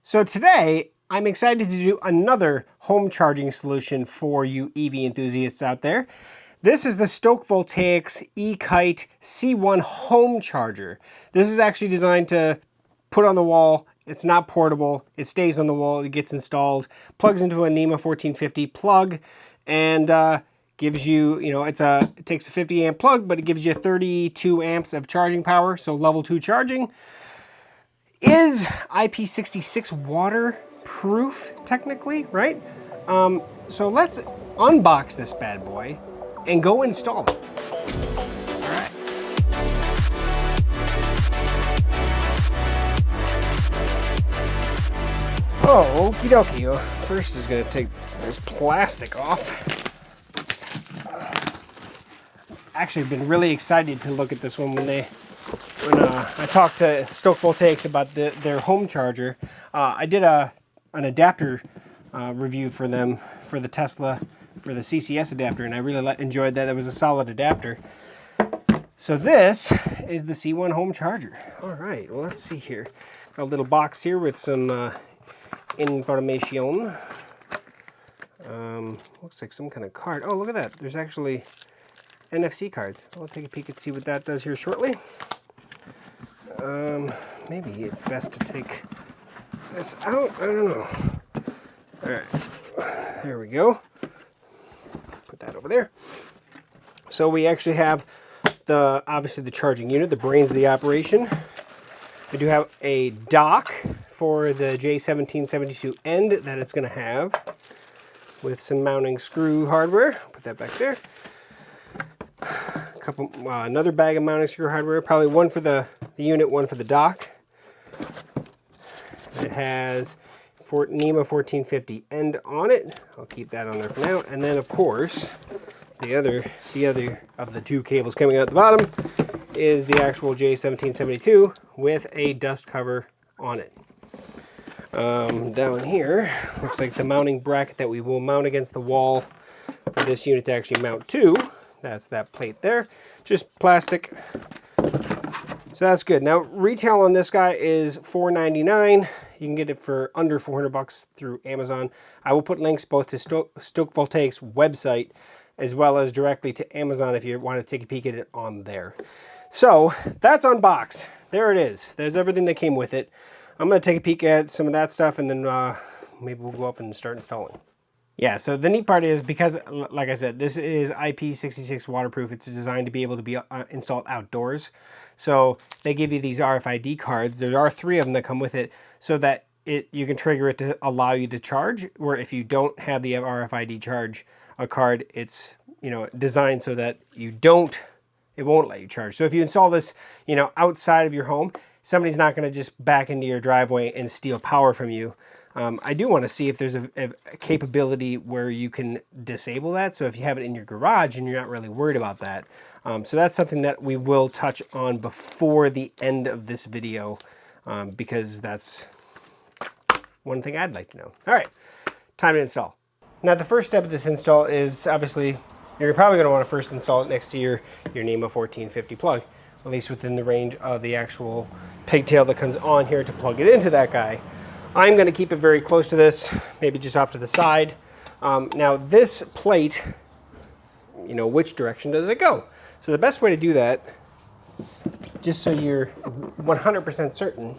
So today, I'm excited to do another home charging solution for you EV enthusiasts out there. This is the Stoke Voltaics eKite C1 home charger. This is actually designed to put on the wall. It's not portable. It stays on the wall. It gets installed, plugs into a Nema 1450 plug, and gives you, it takes a 50 amp plug, but it gives you 32 amps of charging power, so level 2 charging. Is IP66 waterproof, technically, right? So let's unbox this bad boy and go install it. All right. Oh, okie dokie. First is going to take this plastic off. Actually, I've been really excited to look at this one when I talked to Stoke Voltaics about their home charger. I did an adapter review for them for the Tesla, for the CCS adapter, and I really enjoyed that. It was a solid adapter. So this is the C1 home charger. All right, well, let's see here. Got a little box here with some information. Looks like some kind of card. Oh, look at that. There's actually NFC cards. I'll take a peek and see what that does here shortly. Maybe it's best to take this out. I don't know. All right, there we go. Put that over there. So we actually have obviously the charging unit, the brains of the operation. We do have a dock for the J1772 end that it's going to have with some mounting screw hardware. Put that back there. Another bag of mounting screw hardware, probably one for the unit, one for the dock. It has Nema 1450 end on it. I'll keep that on there for now. And then, of course, the other of the two cables coming out the bottom is the actual J1772 with a dust cover on it. Down here, looks like the mounting bracket that we will mount against the wall for this unit to actually mount to. That's that plate there, just plastic. So that's good. Now, retail on this guy is $4.99. You can get it for under $400 through Amazon. I will put links both to Stoke Voltaics website as well as directly to Amazon if you want to take a peek at it on there. So that's unboxed. There it is. There's everything that came with it. I'm going to take a peek at some of that stuff, and then maybe we'll go up and start installing. Yeah, so the neat part is, because, like I said, this is IP66 waterproof, it's designed to be able to be installed outdoors. So they give you these RFID cards. There are 3 of them that come with it, so that you can trigger it to allow you to charge, where if you don't have the RFID card, it's designed so that it won't let you charge. So if you install this outside of your home, somebody's not going to just back into your driveway and steal power from you. I do want to see if there's a capability where you can disable that. So if you have it in your garage and you're not really worried about that. So that's something that we will touch on before the end of this video, because that's one thing I'd like to know. All right, time to install. Now, the first step of this install is, obviously, you're probably going to want to first install it next to your Nema 1450 plug, at least within the range of the actual pigtail that comes on here to plug it into that guy. I'm going to keep it very close to this, maybe just off to the side. Now this plate, which direction does it go? So the best way to do that, just so you're 100% certain,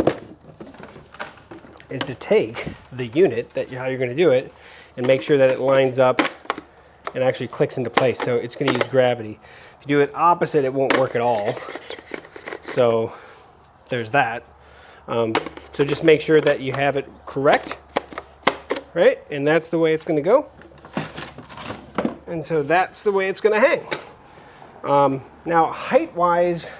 is to take the unit, how you're going to do it, and make sure that it lines up and actually clicks into place. So it's going to use gravity. If you do it opposite, it won't work at all. So there's that. So just make sure that you have it correct, right? And that's the way it's going to go. And so that's the way it's going to hang. Now, height-wise,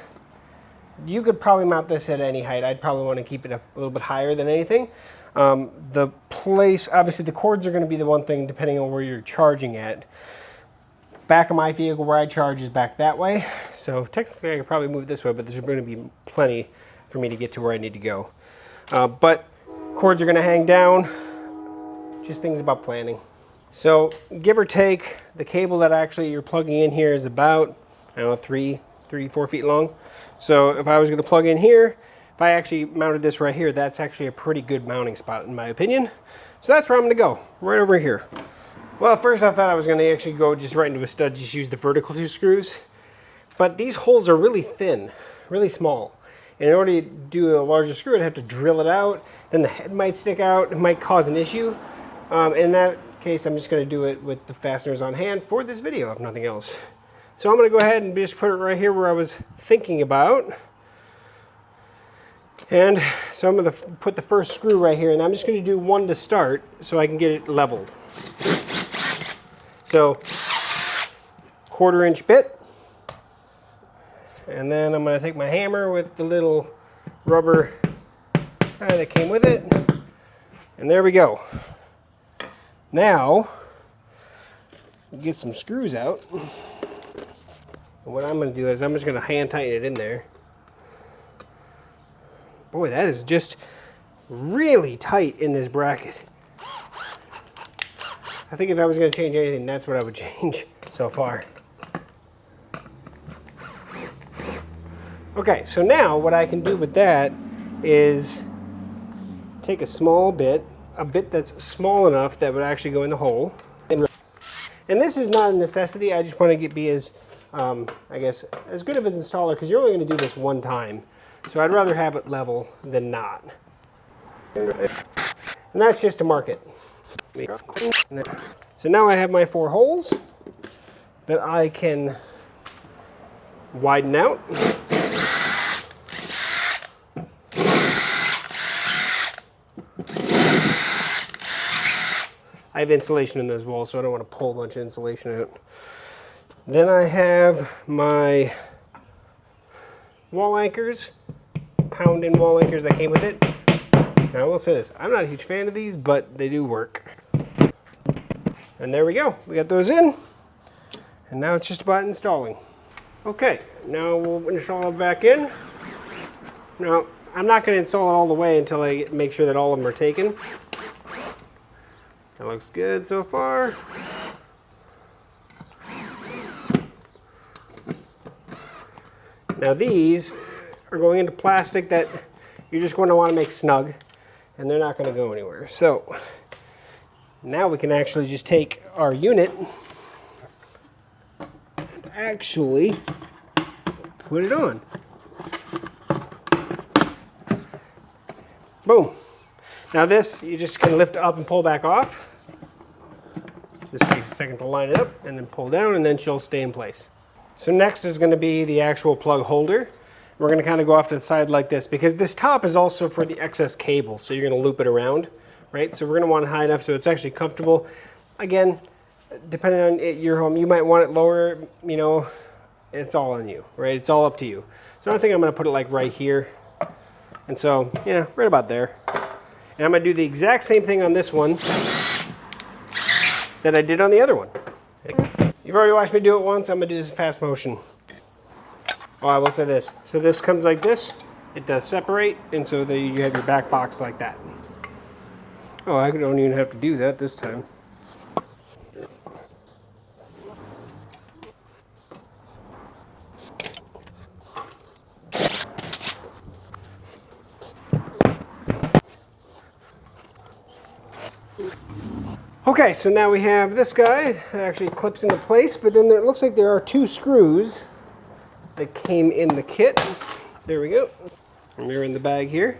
you could probably mount this at any height. I'd probably want to keep it a little bit higher than anything. The place, obviously the cords are going to be the one thing depending on where you're charging at. Back of my vehicle where I charge is back that way. So technically I could probably move it this way, but there's going to be plenty for me to get to where I need to go. But cords are going to hang down. Just things about planning. So give or take, the cable that actually you're plugging in here is about, I don't know, 3-4 feet long. So if I was going to plug in here, if I actually mounted this right here, that's actually a pretty good mounting spot in my opinion. So that's where I'm gonna go, right over here. Well, at first I thought I was gonna actually go just right into a stud, just use the vertical 2 screws. But these holes are really thin, really small. And in order to do a larger screw, I'd have to drill it out. Then the head might stick out, it might cause an issue. In that case, I'm just gonna do it with the fasteners on hand for this video, if nothing else. So I'm gonna go ahead and just put it right here where I was thinking about. And so I'm going to put the first screw right here, and I'm just going to do one to start so I can get it leveled. So 1/4 inch bit, and then I'm going to take my hammer with the little rubber that came with it, and there we go. Now get some screws out, and what I'm going to do is I'm just going to hand tighten it in there. Boy, that is just really tight in this bracket. I think if I was going to change anything, that's what I would change so far. Okay, so now what I can do with that is take a small bit, a bit that's small enough that would actually go in the hole. And this is not a necessity, I just want to be as, I guess, as good of an installer, because you're only going to do this one time. So I'd rather have it level than not. And that's just to mark it. So now I have my 4 holes that I can widen out. I have insulation in those walls, so I don't want to pull a bunch of insulation out. Then I have my wall anchors, pound-in wall anchors that came with it. Now I will say this, I'm not a huge fan of these, but they do work. And there we go, we got those in, and now it's just about installing. Okay, now we'll install it back in. Now, I'm not going to install it all the way until I make sure that all of them are taken. That looks good so far. Now these are going into plastic that you're just going to want to make snug, and they're not going to go anywhere. So now we can actually just take our unit and actually put it on. Boom. Now this, you just can lift up and pull back off. Just takes a second to line it up and then pull down, and then she'll stay in place. So next is going to be the actual plug holder. We're going to kind of go off to the side like this, because this top is also for the excess cable, so you're going to loop it around, right? So we're going to want it high enough so it's actually comfortable. Again, depending on your home, you might want it lower, you know, it's all on you, right? It's all up to you. So I think I'm going to put it like right here. And so, yeah, right about there. And I'm going to do the exact same thing on this one that I did on the other one. You've already watched me do it once, I'm going to do this in fast motion. Oh, I will say this. So this comes like this, it does separate, and so there you have your back box like that. Oh, I don't even have to do that this time. Okay, so now we have this guy that actually clips into place, but then it looks like there are 2 screws that came in the kit. There we go. And they're in the bag here.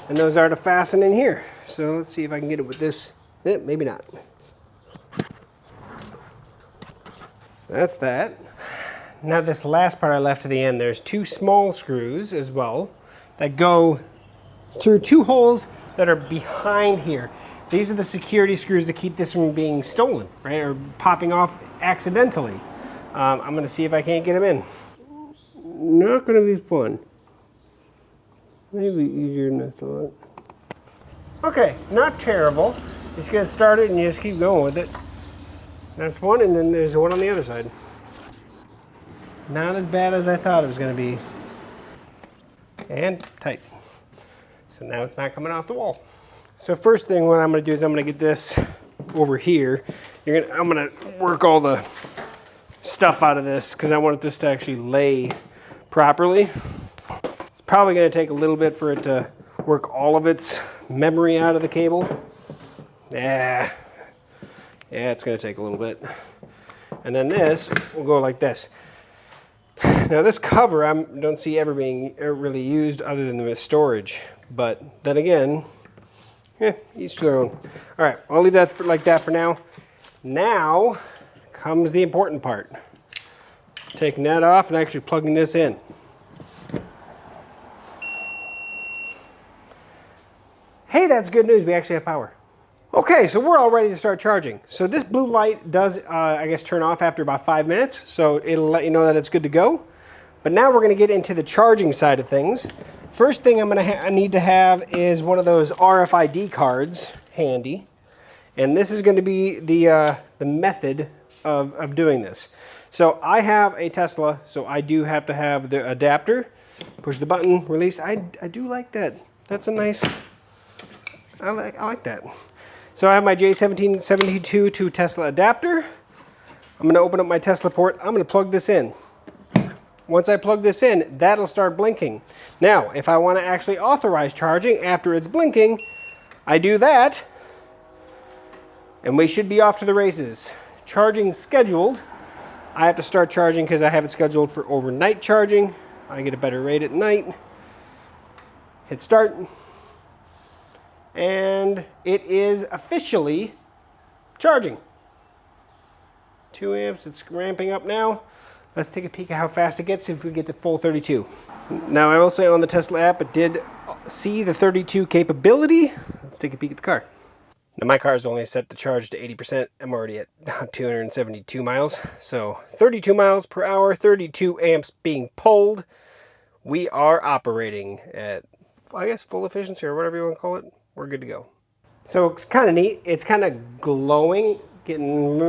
And those are to fasten in here. So let's see if I can get it with this. Maybe not. So that's that. Now this last part I left to the end, there's 2 small screws as well that go through 2 holes that are behind here. These are the security screws that keep this from being stolen, right, or popping off accidentally. I'm going to see if I can't get them in. Not going to be fun. Maybe easier than I thought. Okay, not terrible. Just get started and you just keep going with it. That's one, and then there's one on the other side. Not as bad as I thought it was going to be. And tight. So now it's not coming off the wall. So first thing what I'm going to do is I'm going to get this over here. I'm going to work all the stuff out of this because I want this to actually lay properly. probably going to take a little bit for it to work all of its memory out of the cable. Yeah, it's going to take a little bit. And then this will go like this. Now this cover I don't see ever being really used other than the storage. But then again, each to their own. All right, I'll leave that like that for now. Now comes the important part. Taking that off and actually plugging this in. Hey, that's good news. We actually have power. Okay, so we're all ready to start charging. So this blue light does, I guess, turn off after about 5 minutes. So it'll let you know that it's good to go. But now we're going to get into the charging side of things. First thing I need to have is one of those RFID cards handy. And this is going to be the method of doing this. So I have a Tesla, so I do have to have the adapter. Push the button, release. I do like that. That's a nice... I like that. So I have my J1772 to Tesla adapter. I'm going to open up my Tesla port. I'm going to plug this in. Once I plug this in, that'll start blinking. Now, if I want to actually authorize charging after it's blinking, I do that, and we should be off to the races. Charging scheduled. I have to start charging because I have it scheduled for overnight charging. I get a better rate at night. Hit start. And it is officially charging. 2 amps, it's ramping up now. Let's take a peek at how fast it gets if we get to full 32. Now I will say on the Tesla app, it did see the 32 capability. Let's take a peek at the car. Now my car is only set to charge to 80%. I'm already at 272 miles. So 32 miles per hour, 32 amps being pulled. We are operating at, I guess, full efficiency or whatever you want to call it. We're good to go. So it's kind of neat. It's kind of glowing, getting,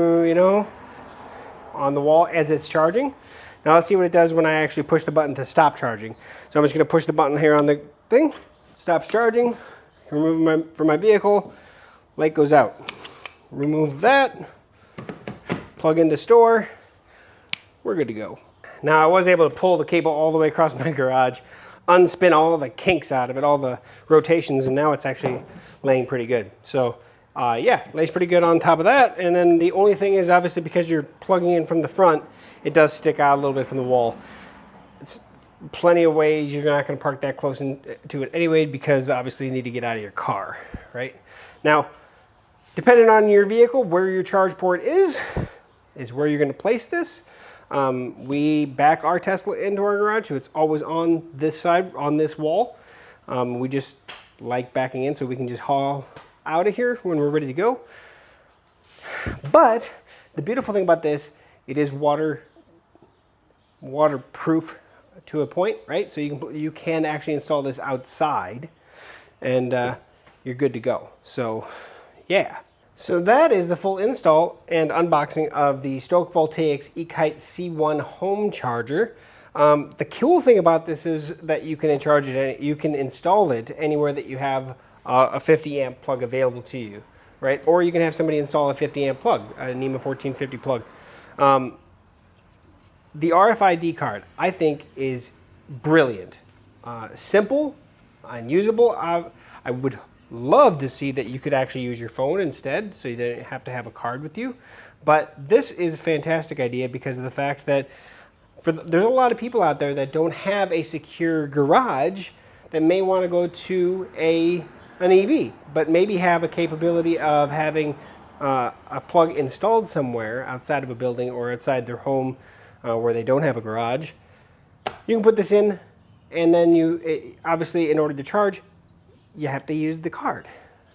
on the wall as it's charging. Now let's see what it does when I actually push the button to stop charging. So I'm just going to push the button here on the thing. Stops charging. Remove from my vehicle. Light goes out. Remove that. Plug into store. We're good to go. Now I was able to pull the cable all the way across my garage, unspin all the kinks out of it, all the rotations, and now it's actually laying pretty good. So yeah, lays pretty good on top of that. And then the only thing is, obviously, because you're plugging in from the front, it does stick out a little bit from the wall. It's plenty of ways you're not going to park that close to it anyway, because obviously you need to get out of your car, right? Now, depending on your vehicle, where your charge port is where you're going to place this. We back our Tesla into our garage, so it's always on this side, on this wall. We just like backing in so we can just haul out of here when we're ready to go. But the beautiful thing about this, it is waterproof to a point, right? So you can actually install this outside, and you're good to go. So yeah. So that is the full install and unboxing of the Stoke Voltaics eKite C1 home charger. The cool thing about this is that you can install it anywhere that you have a 50 amp plug available to you, right? Or you can have somebody install a 50 amp plug, a Nema 1450 plug. The RFID card, I think, is brilliant. Simple, unusable. I would love to see that you could actually use your phone instead, so you didn't have to have a card with you. But this is a fantastic idea because of the fact that there's a lot of people out there that don't have a secure garage that may want to go to an EV, but maybe have a capability of having a plug installed somewhere outside of a building or outside their home where they don't have a garage. You can put this in, and then obviously, in order to charge, you have to use the card.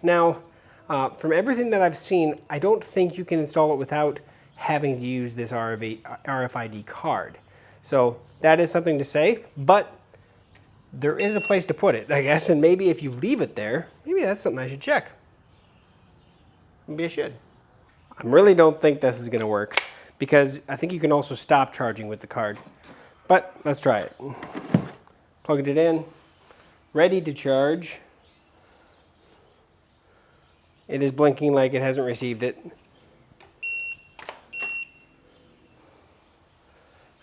Now, from everything that I've seen, I don't think you can install it without having to use this RFID card. So that is something to say, but there is a place to put it, I guess, and maybe if you leave it there, maybe that's something I should check. Maybe I should. I really don't think this is going to work, because I think you can also stop charging with the card. But let's try it. Plugged it in, ready to charge. It is blinking like it hasn't received it.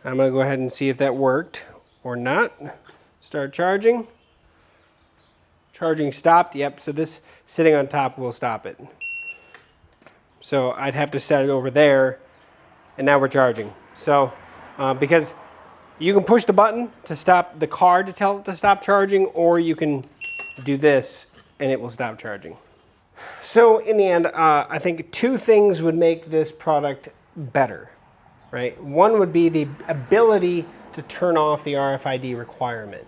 I'm going to go ahead and see if that worked or not. Start charging. Charging stopped. Yep, so this sitting on top will stop it. So I'd have to set it over there, and now we're charging. So because you can push the button to stop the card to tell it to stop charging, or you can do this and it will stop charging. So in the end, I think two things would make this product better, right? One would be the ability to turn off the RFID requirement.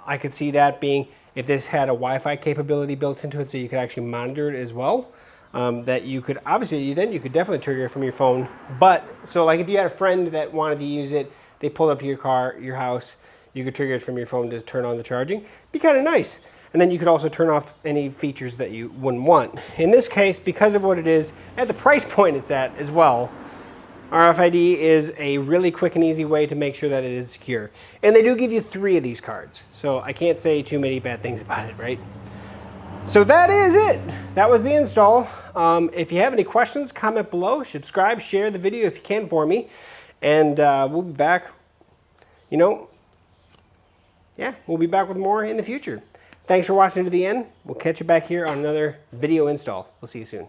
I could see that being if this had a Wi-Fi capability built into it, so you could actually monitor it as well. That you could, obviously, then you could definitely trigger it from your phone. But, so like if you had a friend that wanted to use it, they pulled up to your house, you could trigger it from your phone to turn on the charging. Be kind of nice. And then you could also turn off any features that you wouldn't want. In this case, because of what it is, at the price point it's at as well, RFID is a really quick and easy way to make sure that it is secure. And they do give you 3 of these cards. So I can't say too many bad things about it, right? So that is it. That was the install. If you have any questions, comment below, subscribe, share the video if you can for me. And we'll be back, we'll be back with more in the future. Thanks for watching to the end. We'll catch you back here on another video install. We'll see you soon.